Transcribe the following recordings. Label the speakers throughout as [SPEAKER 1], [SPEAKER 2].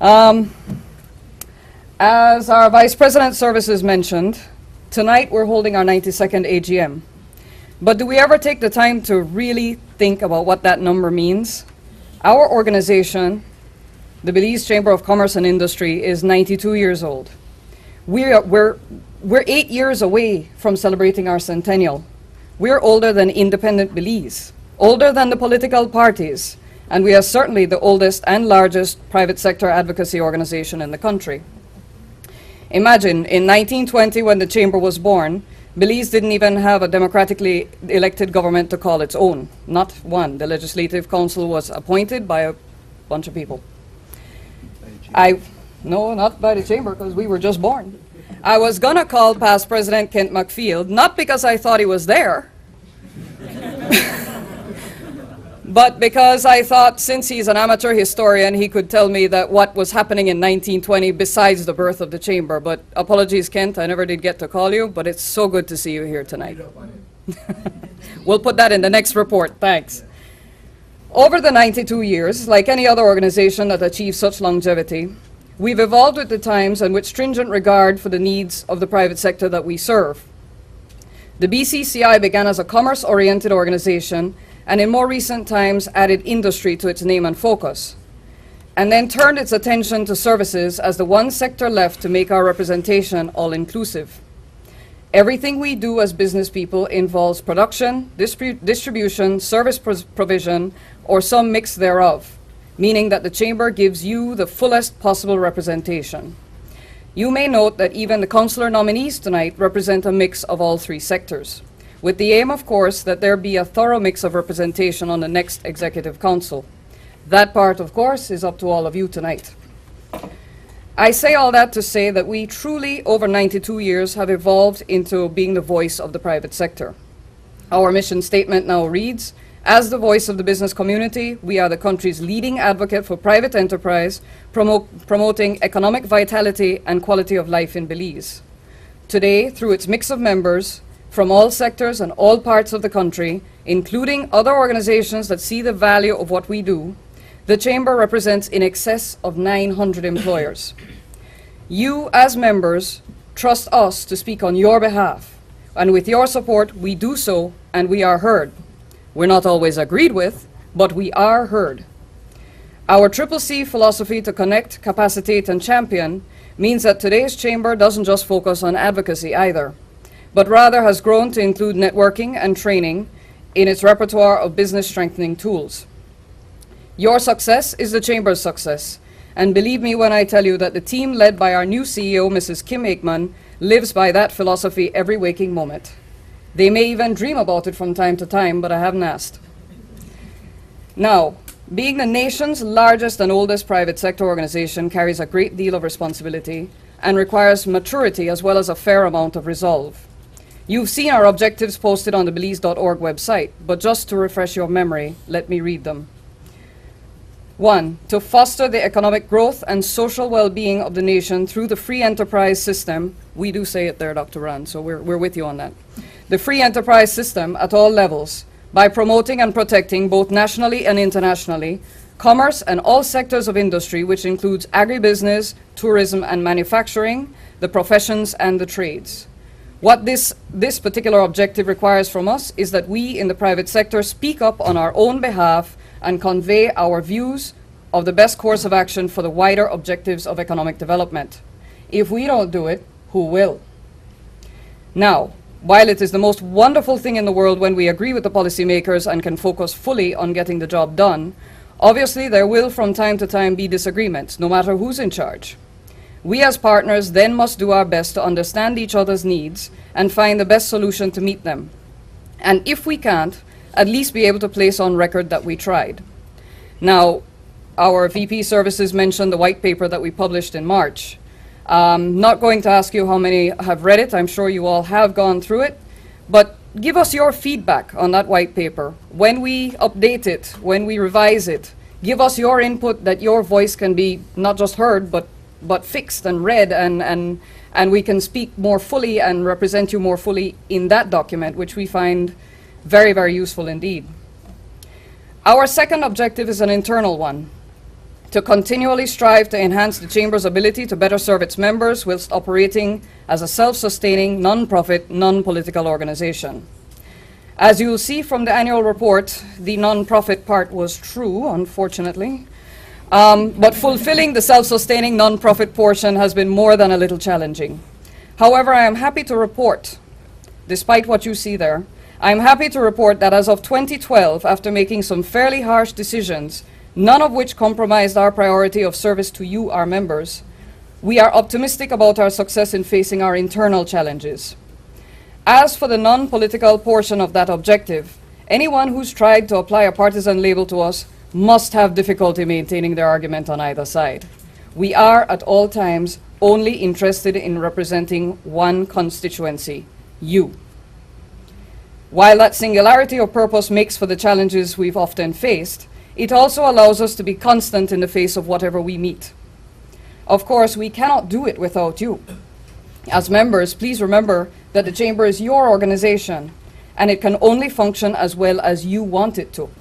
[SPEAKER 1] As our Vice President Services mentioned, tonight we're holding our 92nd AGM. But do we ever take the time to really think about what that number means? Our organization, the Belize Chamber of Commerce and Industry, is 92 years old. We're 8 years away from celebrating our centennial. We're older than independent Belize, older than the political parties, and we are certainly the oldest and largest private sector advocacy organization in the country. Imagine, in 1920, when the Chamber was born, Belize didn't even have a democratically elected government to call its own. Not one. The Legislative Council was appointed by a bunch of people. No, not by the Chamber, because we were just born. I was going to call past President Kent McField, not because I thought he was there, but because I thought, since he's an amateur historian, he could tell me that what was happening in 1920 besides the birth of the Chamber. But apologies, Kent, I never did get to call you, but it's so good to see you here tonight. We'll put that in the next report, thanks. Over the 92 years, like any other organization that achieves such longevity, we've evolved with the times and with stringent regard for the needs of the private sector that we serve. The BCCI began as a commerce-oriented organization and in more recent times added industry to its name and focus, and then turned its attention to services as the one sector left to make our representation all-inclusive. Everything we do as business people involves production, distribution, service provision, or some mix thereof, meaning that the Chamber gives you the fullest possible representation. You may note that even the councillor nominees tonight represent a mix of all three sectors, with the aim, of course, that there be a thorough mix of representation on the next Executive Council. That part, of course, is up to all of you tonight. I say all that to say that we truly, over 92 years, have evolved into being the voice of the private sector. Our mission statement now reads, as the voice of the business community, we are the country's leading advocate for private enterprise, promoting economic vitality and quality of life in Belize. Today, through its mix of members, from all sectors and all parts of the country, including other organizations that see the value of what we do, the Chamber represents in excess of 900 employers. You, as members, trust us to speak on your behalf, and with your support, we do so, and we are heard. We're not always agreed with, but we are heard. Our CCC philosophy to connect, capacitate, and champion means that today's Chamber doesn't just focus on advocacy either, but rather has grown to include networking and training in its repertoire of business strengthening tools. Your success is the Chamber's success, and believe me when I tell you that the team led by our new CEO, Mrs. Kim Aikman, lives by that philosophy every waking moment. They may even dream about it from time to time, but I haven't asked. Now, being the nation's largest and oldest private sector organization carries a great deal of responsibility and requires maturity as well as a fair amount of resolve. You've seen our objectives posted on the Belize.org website, but just to refresh your memory, let me read them. 1, to foster the economic growth and social well-being of the nation through the free enterprise system. We do say it there, Dr. Rand, so we're with you on that. The free enterprise system at all levels, by promoting and protecting both nationally and internationally, commerce and all sectors of industry, which includes agribusiness, tourism and manufacturing, the professions and the trades. What this particular objective requires from us is that we in the private sector speak up on our own behalf and convey our views of the best course of action for the wider objectives of economic development. If we don't do it, who will? Now, while it is the most wonderful thing in the world when we agree with the policymakers and can focus fully on getting the job done, obviously there will from time to time be disagreements, no matter who's in charge. We as partners then must do our best to understand each other's needs and find the best solution to meet them. And if we can't, at least be able to place on record that we tried. Now, our VP Services mentioned the white paper that we published in March. Not going to ask you how many have read it. I'm sure you all have gone through it. But give us your feedback on that white paper. When we update it, when we revise it, give us your input that your voice can be not just heard, but fixed and read, and we can speak more fully and represent you more fully in that document, which we find very, very useful indeed. Our second objective is an internal one, to continually strive to enhance the Chamber's ability to better serve its members whilst operating as a self-sustaining, non-profit, non-political organization. As you'll see from the annual report, the non-profit part was true, unfortunately, but fulfilling the self-sustaining non-profit portion has been more than a little challenging. However, I am happy to report, despite what you see there, I'm happy to report that as of 2012, after making some fairly harsh decisions, none of which compromised our priority of service to you, our members, we are optimistic about our success in facing our internal challenges. As for the non-political portion of that objective, anyone who's tried to apply a partisan label to us must have difficulty maintaining their argument on either side. We are, at all times, only interested in representing one constituency, you. While that singularity of purpose makes for the challenges we've often faced, it also allows us to be constant in the face of whatever we meet. Of course, we cannot do it without you. As members, please remember that the Chamber is your organization, and it can only function as well as you want it to.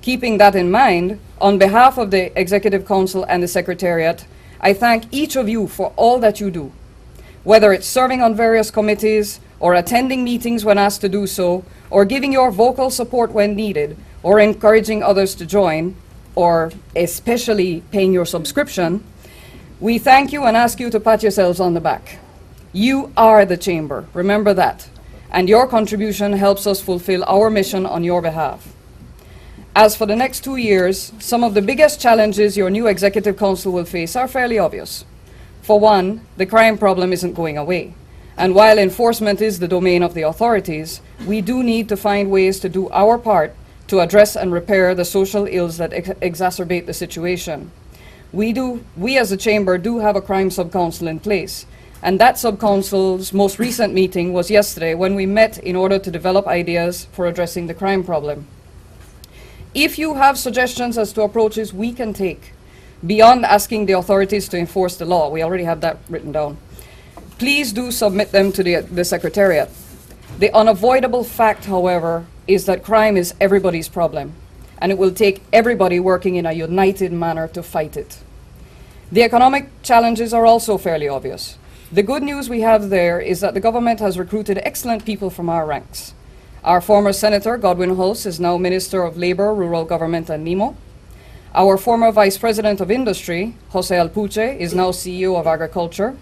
[SPEAKER 1] Keeping that in mind, on behalf of the Executive Council and the Secretariat, I thank each of you for all that you do, whether it's serving on various committees, or attending meetings when asked to do so, or giving your vocal support when needed, or encouraging others to join, or especially paying your subscription. We thank you and ask you to pat yourselves on the back. You are the Chamber, remember that, and your contribution helps us fulfill our mission on your behalf. As for the next 2 years, some of the biggest challenges your new Executive Council will face are fairly obvious. For one, the crime problem isn't going away. And while enforcement is the domain of the authorities, we do need to find ways to do our part to address and repair the social ills that exacerbate the situation. We as a Chamber do have a crime sub-council in place, and that sub-council's most recent meeting was yesterday when we met in order to develop ideas for addressing the crime problem. If you have suggestions as to approaches we can take, beyond asking the authorities to enforce the law, we already have that written down, please do submit them to the Secretariat. The unavoidable fact, however, is that crime is everybody's problem, and it will take everybody working in a united manner to fight it. The economic challenges are also fairly obvious. The good news we have there is that the government has recruited excellent people from our ranks. Our former Senator, Godwin Hulse, is now Minister of Labour, Rural Government and NEMO. Our former Vice President of Industry, Jose Alpuche, is now CEO of Agriculture.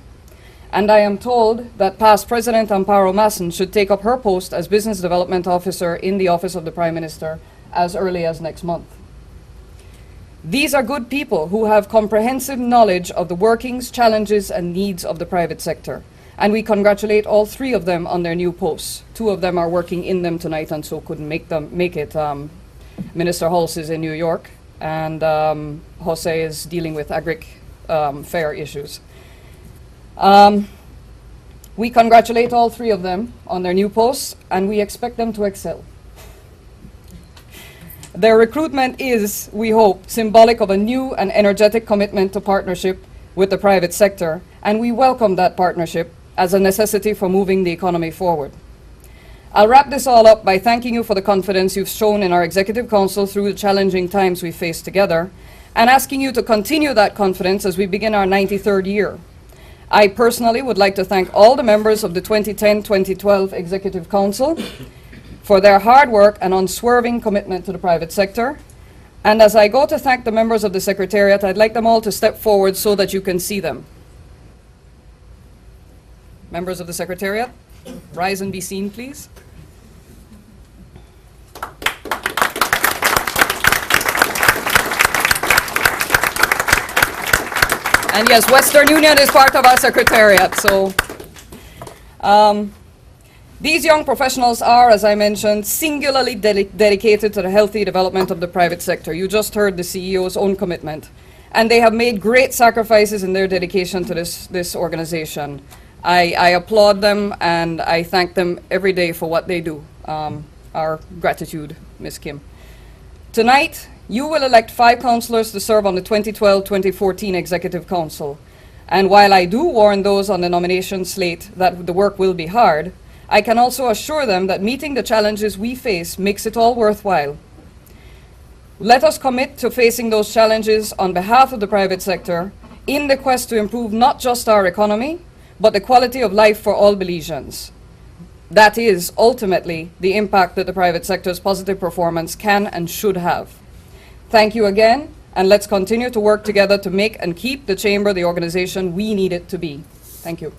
[SPEAKER 1] And I am told that past President Amparo Masson should take up her post as Business Development Officer in the Office of the Prime Minister as early as next month. These are good people who have comprehensive knowledge of the workings, challenges, and needs of the private sector. And we congratulate all three of them on their new posts. 2 of them are working in them tonight and so couldn't make it. Minister Hulse is in New York, and Jose is dealing with fair issues. We congratulate all 3 of them on their new posts, and we expect them to excel. Their recruitment is, we hope, symbolic of a new and energetic commitment to partnership with the private sector, and we welcome that partnership as a necessity for moving the economy forward. I'll wrap this all up by thanking you for the confidence you've shown in our Executive Council through the challenging times we faced together, and asking you to continue that confidence as we begin our 93rd year. I personally would like to thank all the members of the 2010-2012 Executive Council for their hard work and unswerving commitment to the private sector. And as I go to thank the members of the Secretariat, I'd like them all to step forward so that you can see them. Members of the Secretariat, rise and be seen, please. And yes, Western Union is part of our Secretariat, so these young professionals are, as I mentioned, singularly dedicated to the healthy development of the private sector. You just heard the CEO's own commitment. And they have made great sacrifices in their dedication to this organization. I applaud them and I thank them every day for what they do. Our gratitude, Ms. Kim. Tonight, you will elect 5 councillors to serve on the 2012-2014 Executive Council. And while I do warn those on the nomination slate that the work will be hard, I can also assure them that meeting the challenges we face makes it all worthwhile. Let us commit to facing those challenges on behalf of the private sector in the quest to improve not just our economy, but the quality of life for all Belizeans. That is ultimately the impact that the private sector's positive performance can and should have. Thank you again, and let's continue to work together to make and keep the Chamber the organization we need it to be. Thank you.